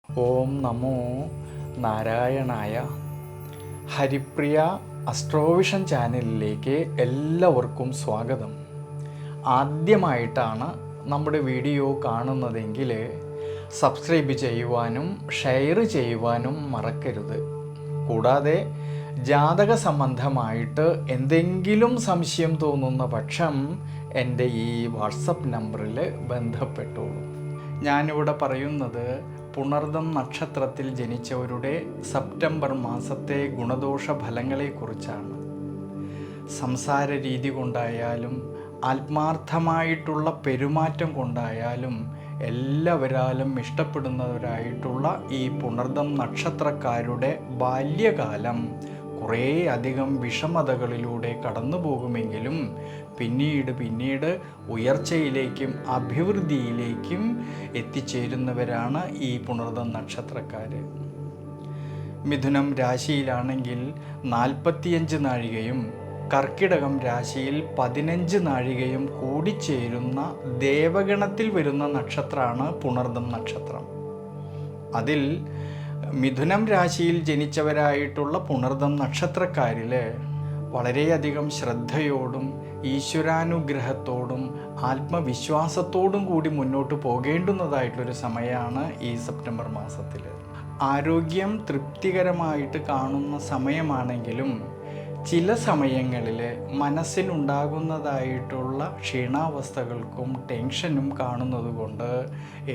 ഓം നമോ നാരായണായ. ഹരിപ്രിയ അസ്ട്രോവിഷൻ ചാനലിലേക്ക് എല്ലാവർക്കും സ്വാഗതം. ആദ്യമായിട്ടാണ് നമ്മുടെ വീഡിയോ കാണുന്നതെങ്കിൽ സബ്സ്ക്രൈബ് ചെയ്യുവാനും ഷെയർ ചെയ്യുവാനും മറക്കരുത്. കൂടാതെ ജാതക സംബന്ധമായിട്ട് എന്തെങ്കിലും സംശയം തോന്നുന്ന പക്ഷം എൻ്റെ ഈ വാട്സപ്പ് നമ്പറിൽ ബന്ധപ്പെട്ടോളൂ. ഞാനിവിടെ പറയുന്നത് പുണർദം നക്ഷത്രത്തിൽ ജനിച്ചവരുടെ സെപ്റ്റംബർ മാസത്തെ ഗുണദോഷ ഫലങ്ങളെക്കുറിച്ചാണ്. സംസാര രീതി കൊണ്ടായാലും ആത്മാർത്ഥമായിട്ടുള്ള പെരുമാറ്റം കൊണ്ടായാലും എല്ലാവരാലും ഇഷ്ടപ്പെടുന്നവരായിട്ടുള്ള ഈ പുണർദം നക്ഷത്രക്കാരുടെ ബാല്യകാലം കുറേ അധികം വിഷമതകളിലൂടെ കടന്നു പോകുമെങ്കിലും പിന്നീട് ഉയർച്ചയിലേക്കും അഭിവൃദ്ധിയിലേക്കും എത്തിച്ചേരുന്നവരാണ് ഈ പുണർദം നക്ഷത്രക്കാർ. മിഥുനം രാശിയിലാണെങ്കിൽ 45 നാഴികയും കർക്കിടകം രാശിയിൽ 15 നാഴികയും കൂടിച്ചേരുന്ന ദേവഗണത്തിൽ വരുന്ന നക്ഷത്രമാണ് പുണർദം നക്ഷത്രം. അതിൽ മിഥുനം രാശിയിൽ ജനിച്ചവരായിട്ടുള്ള പുണർദം നക്ഷത്രക്കാരിൽ വളരെയധികം ശ്രദ്ധയോടും ഈശ്വരാനുഗ്രഹത്തോടും ആത്മവിശ്വാസത്തോടും കൂടി മുന്നോട്ട് പോകേണ്ടുന്നതായിട്ടൊരു സമയമാണ് ഈ സെപ്റ്റംബർ മാസത്തിൽ. ആരോഗ്യം തൃപ്തികരമായിട്ട് കാണുന്ന സമയമാണെങ്കിലും ചില സമയങ്ങളിൽ മനസ്സിനുണ്ടാകുന്നതായിട്ടുള്ള ക്ഷീണാവസ്ഥകൾക്കും ടെൻഷനും കാണുന്നതുകൊണ്ട്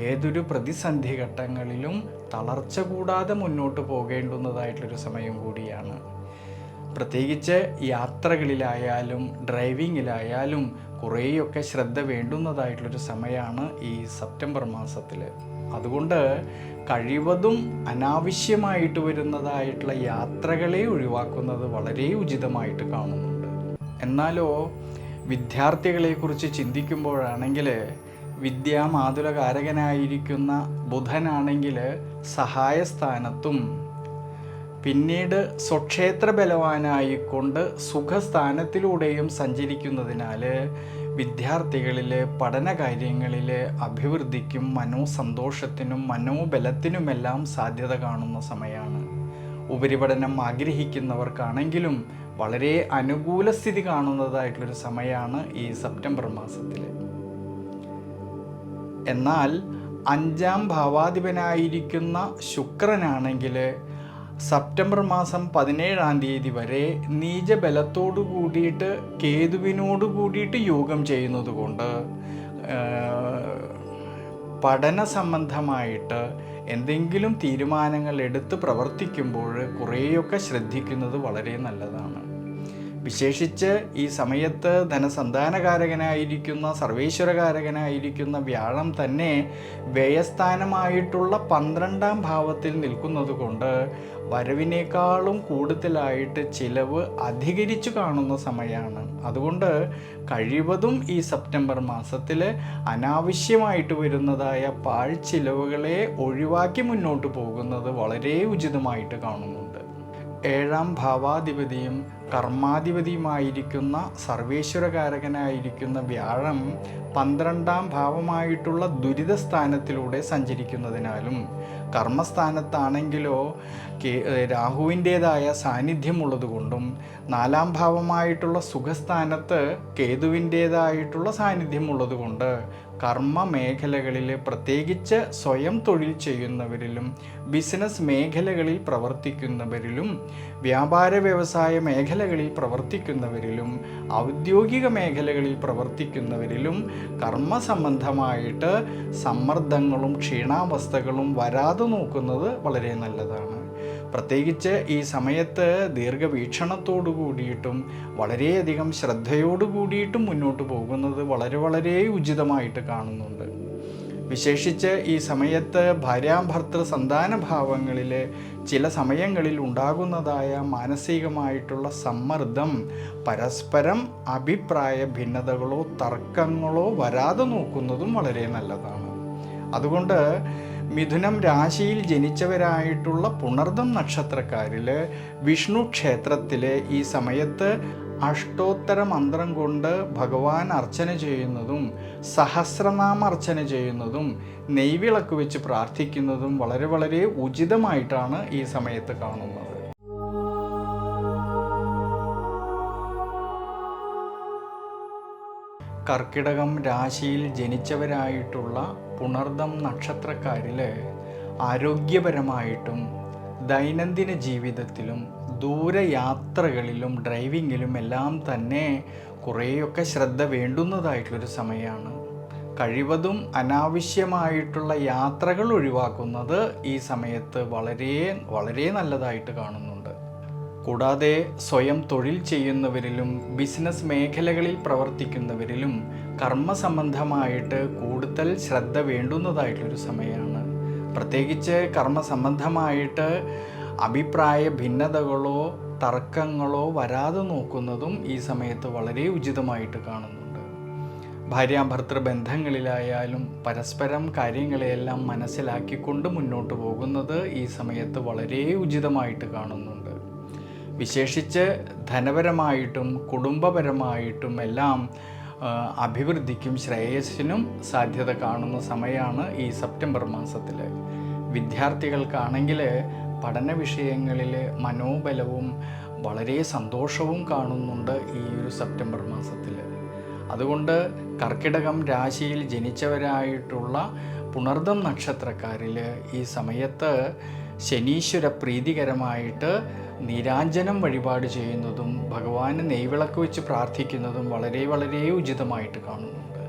ഏതൊരു പ്രതിസന്ധി ഘട്ടങ്ങളിലും തളർച്ച കൂടാതെ മുന്നോട്ട് പോകേണ്ടുന്നതായിട്ടൊരു സമയം കൂടിയാണ്. പ്രത്യേകിച്ച് യാത്രകളിലായാലും ഡ്രൈവിങ്ങിലായാലും കുറേയൊക്കെ ശ്രദ്ധ വേണ്ടുന്നതായിട്ടുള്ളൊരു സമയമാണ് ഈ സെപ്റ്റംബർ മാസത്തിൽ. അതുകൊണ്ട് കഴിവതും അനാവശ്യമായിട്ട് വരുന്നതായിട്ടുള്ള യാത്രകളെ ഒഴിവാക്കുന്നത് വളരെ ഉചിതമായിട്ട് കാണുന്നുണ്ട്. എന്നാലോ വിദ്യാർത്ഥികളെക്കുറിച്ച് ചിന്തിക്കുമ്പോഴാണെങ്കിൽ വിദ്യാമാതുലകാരകനായിരിക്കുന്ന ബുധനാണെങ്കിൽ സഹായസ്ഥാനത്തും പിന്നീട് സ്വക്ഷേത്ര ബലവാനായിക്കൊണ്ട് സുഖസ്ഥാനത്തിലൂടെയും സഞ്ചരിക്കുന്നതിനാൽ വിദ്യാർത്ഥികളിൽ പഠനകാര്യങ്ങളിൽ അഭിവൃദ്ധിക്കും മനോസന്തോഷത്തിനും മനോബലത്തിനുമെല്ലാം സാധ്യത കാണുന്ന സമയമാണ്. ഉപരിപഠനം ആഗ്രഹിക്കുന്നവർക്കാണെങ്കിലും വളരെ അനുകൂല സ്ഥിതി കാണുന്നതായിട്ടുള്ളൊരു സമയമാണ് ഈ സെപ്റ്റംബർ മാസത്തിൽ. എന്നാൽ 5ാം ഭാവാധിപനായിരിക്കുന്ന ശുക്രനാണെങ്കിൽ സെപ്റ്റംബർ മാസം 17-ാം തീയതി വരെ നീചബലത്തോടു കൂടിയിട്ട് കേതുവിനോട് കൂടിയിട്ട് യോഗം ചെയ്യുന്നത് കൊണ്ട് പഠന സംബന്ധമായിട്ട് എന്തെങ്കിലും തീരുമാനങ്ങൾ എടുത്ത് പ്രവർത്തിക്കുമ്പോൾ കുറേയൊക്കെ ശ്രദ്ധിക്കുന്നത് വളരെ നല്ലതാണ്. വിശേഷിച്ച് ഈ സമയത്ത് ധനസന്താനകാരകനായിരിക്കുന്ന സർവേശ്വരകാരകനായിരിക്കുന്ന വ്യാഴം തന്നെ വ്യയസ്ഥാനമായിട്ടുള്ള 12ാം ഭാവത്തിൽ നിൽക്കുന്നത് കൊണ്ട് വരവിനേക്കാളും കൂടുതലായിട്ട് ചിലവ് അധികരിച്ചു കാണുന്ന സമയമാണ്. അതുകൊണ്ട് കഴിവതും ഈ സെപ്റ്റംബർ മാസത്തിൽ അനാവശ്യമായിട്ട് വരുന്നതായ പാഴ്ചിലവുകളെ ഒഴിവാക്കി മുന്നോട്ട് പോകുന്നത് വളരെ ഉചിതമായിട്ട് കാണുന്നുണ്ട്. 7ാം ഭാവാധിപതിയും കർമാധിപതിയുമായിരിക്കുന്ന സർവേശ്വരകാരകനായിരിക്കുന്ന വ്യാഴം 12ാം ഭാവമായിട്ടുള്ള ദുരിതസ്ഥാനത്തിലൂടെ സഞ്ചരിക്കുന്നതിനാലും കർമ്മസ്ഥാനത്താണെങ്കിലോ രാഹുവിൻ്റേതായ സാന്നിധ്യമുള്ളതുകൊണ്ടും 4ാം ഭാവമായിട്ടുള്ള സുഖസ്ഥാനത്ത് കേതുവിൻ്റേതായിട്ടുള്ള സാന്നിധ്യമുള്ളതുകൊണ്ട് കർമ്മ മേഖലകളിൽ പ്രത്യേകിച്ച് സ്വയം തൊഴിൽ ചെയ്യുന്നവരിലും ബിസിനസ് മേഖലകളിൽ പ്രവർത്തിക്കുന്നവരിലും വ്യാപാര വ്യവസായ മേഖലകളിൽ പ്രവർത്തിക്കുന്നവരിലും ഔദ്യോഗിക മേഖലകളിൽ പ്രവർത്തിക്കുന്നവരിലും കർമ്മ സംബന്ധമായിട്ട് സമ്മർദ്ദങ്ങളും ക്ഷീണാവസ്ഥകളും വരാതെ നോക്കുന്നത് വളരെ നല്ലതാണ്. പ്രത്യേകിച്ച് ഈ സമയത്ത് ദീർഘവീക്ഷണത്തോടു കൂടിയിട്ടും വളരെയധികം ശ്രദ്ധയോടു കൂടിയിട്ടും മുന്നോട്ട് പോകുന്നത് വളരെ ഉചിതമായിട്ട് കാണുന്നുണ്ട്. വിശേഷിച്ച് ഈ സമയത്ത് ഭാര്യാഭർത്തൃ സന്താന ഭാവങ്ങളിൽ ചില സമയങ്ങളിൽ ഉണ്ടാകുന്നതായ മാനസികമായിട്ടുള്ള സമ്മർദ്ദം പരസ്പരം അഭിപ്രായ ഭിന്നതകളോ തർക്കങ്ങളോ വരാതെ നോക്കുന്നതും വളരെ നല്ലതാണ്. അതുകൊണ്ട് മിഥുനം രാശിയിൽ ജനിച്ചവരായിട്ടുള്ള പുണർദം നക്ഷത്രക്കാരിൽ വിഷ്ണു ക്ഷേത്രത്തിലെ ഈ സമയത്ത് അഷ്ടോത്തര മന്ത്രം കൊണ്ട് ഭഗവാൻ അർച്ചന ചെയ്യുന്നതും സഹസ്രനാമ അർച്ചന ചെയ്യുന്നതും നെയ്വിളക്ക് വെച്ച് പ്രാർത്ഥിക്കുന്നതും വളരെ വളരെ ഉചിതമായിട്ടാണ് ഈ സമയത്ത് കാണുന്നത്. കർക്കിടകം രാശിയിൽ ജനിച്ചവരായിട്ടുള്ള പുണർദം നക്ഷത്രക്കാരിൽ ആരോഗ്യപരമായിട്ടും ദൈനംദിന ജീവിതത്തിലും ദൂരയാത്രകളിലും ഡ്രൈവിങ്ങിലും എല്ലാം തന്നെ കുറേയൊക്കെ ശ്രദ്ധ വേണ്ടുന്നതായിട്ടുള്ളൊരു സമയമാണ്. കഴിവതും അനാവശ്യമായിട്ടുള്ള യാത്രകൾ ഒഴിവാക്കുന്നത് ഈ സമയത്ത് വളരെ വളരെ നല്ലതായിട്ട് കാണുന്നുണ്ട്. കൂടാതെ സ്വയം തൊഴിൽ ചെയ്യുന്നവരിലും ബിസിനസ് മേഖലകളിൽ പ്രവർത്തിക്കുന്നവരിലും കർമ്മസംബന്ധമായിട്ട് കൂടുതൽ ശ്രദ്ധ വേണ്ടുന്നതായിട്ടൊരു സമയമാണ്. പ്രത്യേകിച്ച് കർമ്മസംബന്ധമായിട്ട് അഭിപ്രായ ഭിന്നതകളോ തർക്കങ്ങളോ വരാതെ നോക്കുന്നതും ഈ സമയത്ത് വളരെ ഉചിതമായിട്ട് കാണുന്നുണ്ട്. ഭാര്യാഭർത്തൃ ബന്ധങ്ങളിലായാലും പരസ്പരം കാര്യങ്ങളെയെല്ലാം മനസ്സിലാക്കിക്കൊണ്ട് മുന്നോട്ട് പോകുന്നത് ഈ സമയത്ത് വളരെ ഉചിതമായിട്ട് കാണുന്നുണ്ട്. വിശേഷിച്ച് ധനപരമായിട്ടും കുടുംബപരമായിട്ടും എല്ലാം അഭിവൃദ്ധിക്കും ശ്രേയസ്സിനും സാധ്യത കാണുന്ന സമയമാണ് ഈ സെപ്റ്റംബർ മാസത്തിൽ. വിദ്യാർത്ഥികൾക്കാണെങ്കിൽ പഠന വിഷയങ്ങളിൽ മനോബലവും വളരെ സന്തോഷവും കാണുന്നുണ്ട് ഈ ഒരു സെപ്റ്റംബർ മാസത്തിൽ. അതുകൊണ്ട് കർക്കിടകം രാശിയിൽ ജനിച്ചവരായിട്ടുള്ള പുണർദം നക്ഷത്രക്കാരിൽ ഈ സമയത്ത് ശനീശ്വര പ്രീതികരമായിട്ട് നീരാഞ്ജനം വഴിപാട് ചെയ്യുന്നതും ഭഗവാന് നെയ്വിളക്ക് വെച്ച് പ്രാർത്ഥിക്കുന്നതും വളരെ വളരെ ഉചിതമായിട്ട് കാണുന്നുണ്ട്.